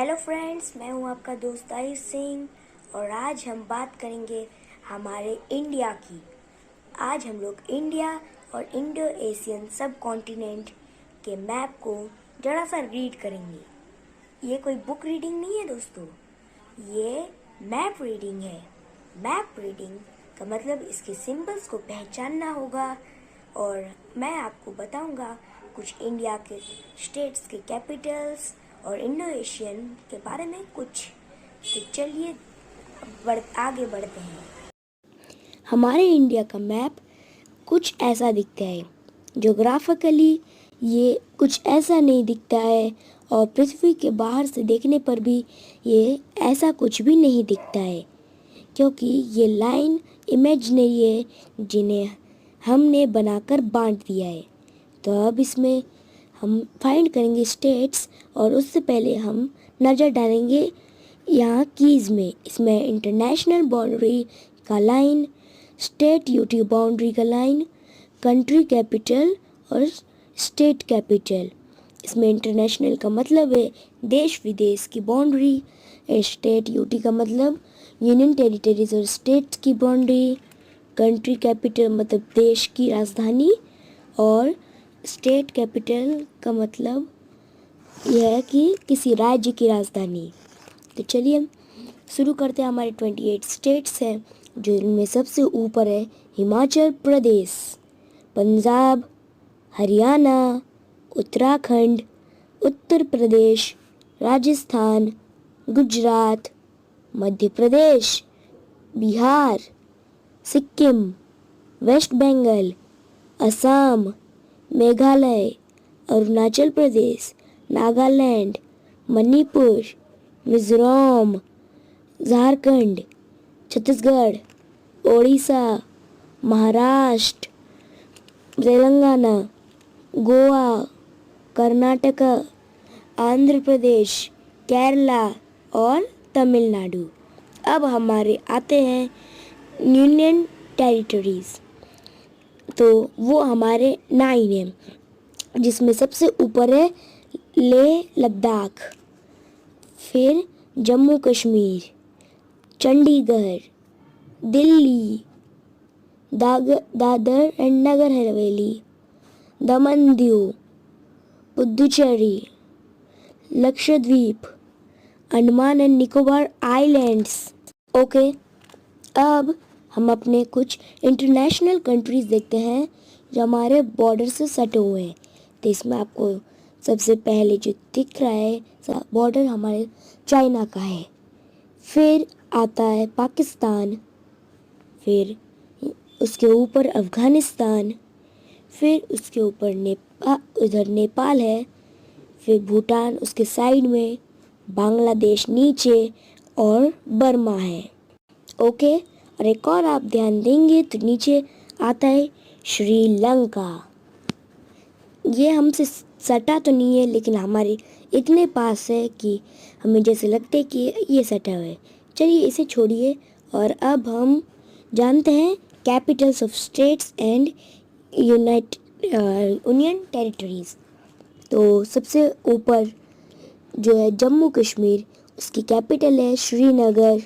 Hello friends, मैं हूं आपका दोस्त आयुष सिंह और आज हम बात करेंगे हमारे इंडिया की। आज हम लोग इंडिया और इंडो एशियन सब कॉन्टिनेंट के मैप को ज़रा सा रीड करेंगे। ये कोई बुक रीडिंग नहीं है दोस्तों, ये मैप रीडिंग है। मैप रीडिंग का मतलब इसके सिंबल्स को पहचानना होगा और मैं आपको बताऊंगा कुछ इंडिया के स्टेट्स के कैपिटल्स और इंडो एशियन के बारे में कुछ। तो चलिए आगे बढ़ते हैं। हमारे इंडिया का मैप कुछ ऐसा दिखता है। ज्योग्राफिकली ये कुछ ऐसा नहीं दिखता है और पृथ्वी के बाहर से देखने पर भी ये ऐसा कुछ भी नहीं दिखता है, क्योंकि ये लाइन इमेजिनरी है जिन्हें हमने बनाकर बांट दिया है। तो अब इसमें हम फाइंड करेंगे स्टेट्स और उससे पहले हम नज़र डालेंगे यहाँ कीज़ में। इसमें इंटरनेशनल बाउंड्री का लाइन, स्टेट यूटी बाउंड्री का लाइन, कंट्री कैपिटल और स्टेट कैपिटल। इसमें इंटरनेशनल का मतलब है देश विदेश की बाउंड्री, स्टेट यूटी का मतलब यूनियन टेरिटरीज और स्टेट्स की बाउंड्री, कंट्री कैपिटल मतलब देश की राजधानी और स्टेट कैपिटल का मतलब यह है कि किसी राज्य की राजधानी। तो चलिए हम शुरू करते हैं। हमारे 28 स्टेट्स हैं, जो इनमें सबसे ऊपर है हिमाचल प्रदेश, पंजाब, हरियाणा, उत्तराखंड, उत्तर प्रदेश, राजस्थान, गुजरात, मध्य प्रदेश, बिहार, सिक्किम, वेस्ट बंगाल, असम, मेघालय, अरुणाचल प्रदेश, नागालैंड, मणिपुर, मिजोरम, झारखंड, छत्तीसगढ़, ओडिशा, महाराष्ट्र, तेलंगाना, गोवा, कर्नाटक, आंध्र प्रदेश, केरला और तमिलनाडु। अब हमारे आते हैं यूनियन टेरिटरीज, तो वो हमारे 9 हैं, जिसमें सबसे ऊपर है लेह लद्दाख, फिर Jammu Kashmir, Chandigarh, Delhi, Dadar and Nagar Haveli, Daman Diu, Puducherry, Lakshadweep, Andaman and Nicobar islands. Okay, अब हम अपने कुछ इंटरनेशनल कंट्रीज़ देखते हैं जो हमारे बॉर्डर से सटे हुए हैं। तो इसमें आपको सबसे पहले जो दिख रहा है बॉर्डर हमारे चाइना का है, फिर आता है पाकिस्तान, फिर उसके ऊपर अफ़गानिस्तान, फिर उसके ऊपर उधर नेपाल है, फिर भूटान उसके साइड में, बांग्लादेश नीचे और बर्मा है। ओके, और एक और आप ध्यान देंगे तो नीचे आता है श्रीलंका। ये हमसे सटा तो नहीं है, लेकिन हमारे इतने पास है कि हमें जैसे लगता है कि ये सटा हुआ है। चलिए इसे छोड़िए और अब हम जानते हैं Capitals of states and union territories. तो सबसे ऊपर जो है जम्मू कश्मीर, उसकी कैपिटल है श्रीनगर।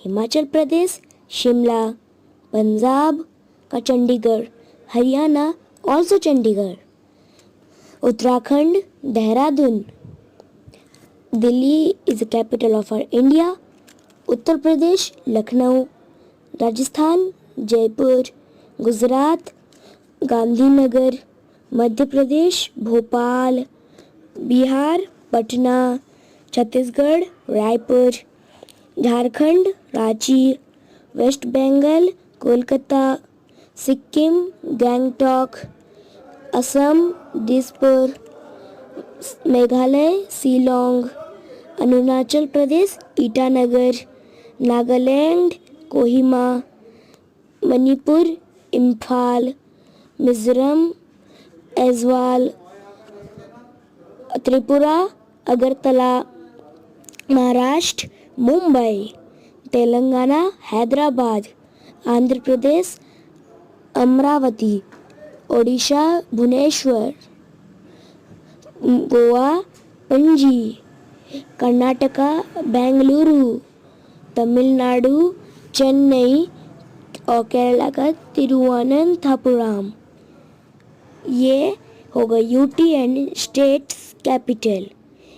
हिमाचल प्रदेश शिमला, पंजाब का Chandigarh, Haryana also Chandigarh, Uttarakhand Dehradun, Delhi is the capital of our India, Uttar Pradesh Lucknow, Rajasthan Jaipur, Gujarat Gandhinagar, Madhya Pradesh Bhopal, Bihar Patna, Chhattisgarh Raipur, Jharkhand Ranchi, West Bengal Kolkata, Sikkim Gangtok, Assam Dispur, Meghalaya Shillong, Arunachal Pradesh Itanagar, Nagaland Kohima, Manipur Imphal, Mizoram Aizawl, Tripura Agartala, Maharashtra Mumbai, Telangana Hyderabad, Andhra Pradesh Amaravati, Odisha Bhubaneswar, Goa Panaji, Karnataka Bengaluru, Tamil Nadu Chennai और केरला का तिरुवनंतपुरम। ये होगा यूटी एंड स्टेट्स कैपिटल।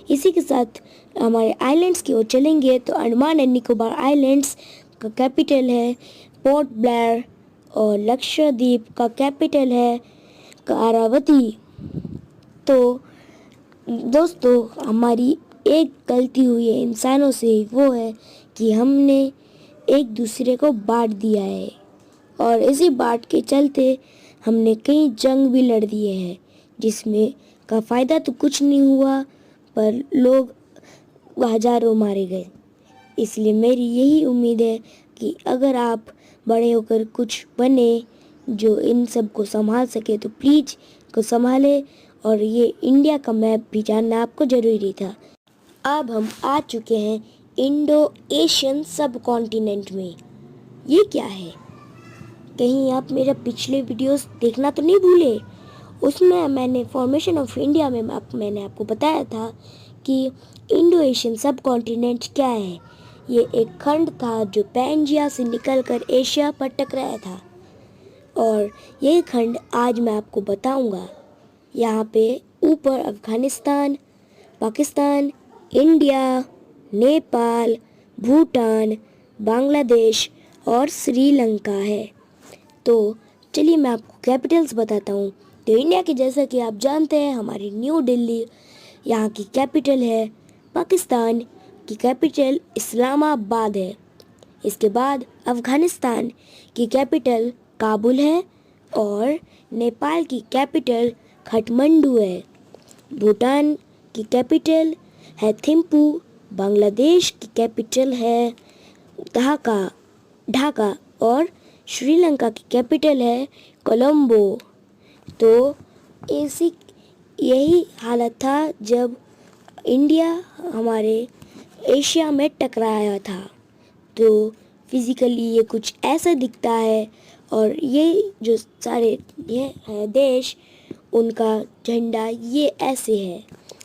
इसी के साथ हमारे आइलैंड्स की ओर चलेंगे तो अंडमान एंड निकोबार आइलैंड्स का कैपिटल है पोर्ट ब्लेयर और लक्षद्वीप का कैपिटल है करावती। तो दोस्तों, हमारी एक गलती हुई है इंसानों से, वो है कि हमने एक दूसरे को बांट दिया है और इसी बांट के चलते हमने कई जंग भी लड़ दिए हैं, जिसमें का फ़ायदा तो कुछ नहीं हुआ पर लोग हजारों मारे गए। इसलिए मेरी यही उम्मीद है कि अगर आप बड़े होकर कुछ बने जो इन सब को संभाल सके तो प्लीज़ को संभाले। और ये इंडिया का मैप भी जानना आपको ज़रूरी था। अब हम आ चुके हैं इंडो एशियन सब कॉन्टिनेंट में। ये क्या है? कहीं आप मेरा पिछले वीडियोस देखना तो नहीं भूले? उसमें मैंने फॉर्मेशन ऑफ इंडिया में मैंने आपको बताया था कि इंडो एशियन सब कॉन्टिनेंट क्या है। ये एक खंड था जो पैंजिया से निकलकर एशिया पर टकराया था और ये खंड आज मैं आपको बताऊंगा। यहाँ पे ऊपर अफगानिस्तान, पाकिस्तान, इंडिया, नेपाल, भूटान, बांग्लादेश और श्रीलंका है। तो चलिए मैं आपको कैपिटल्स बताता हूँ। तो इंडिया की जैसा कि आप जानते हैं हमारी न्यू दिल्ली यहाँ की कैपिटल है। पाकिस्तान की कैपिटल इस्लामाबाद है। इसके बाद अफगानिस्तान की कैपिटल काबुल है और नेपाल की कैपिटल काठमांडू है। भूटान की कैपिटल है थिम्पू। बांग्लादेश की कैपिटल है ढाका और श्रीलंका की कैपिटल है कोलंबो। तो यही हालत था जब इंडिया हमारे एशिया में टकराया था। तो फिज़िकली ये कुछ ऐसा दिखता है और ये जो सारे ये है देश, उनका झंडा ये ऐसे है।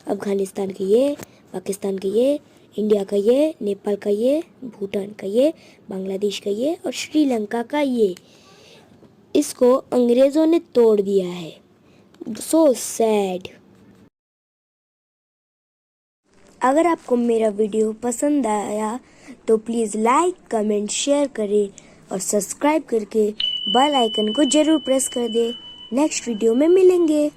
अफगानिस्तान का ये, पाकिस्तान का ये, इंडिया का ये, नेपाल का ये, भूटान का ये, बांग्लादेश का ये और श्रीलंका का ये। इसको अंग्रेज़ों ने तोड़ दिया है। So sad. अगर आपको मेरा वीडियो पसंद आया तो प्लीज़ लाइक, कमेंट, शेयर करें और सब्सक्राइब करके बेल आइकन को ज़रूर प्रेस कर दें। नेक्स्ट वीडियो में मिलेंगे।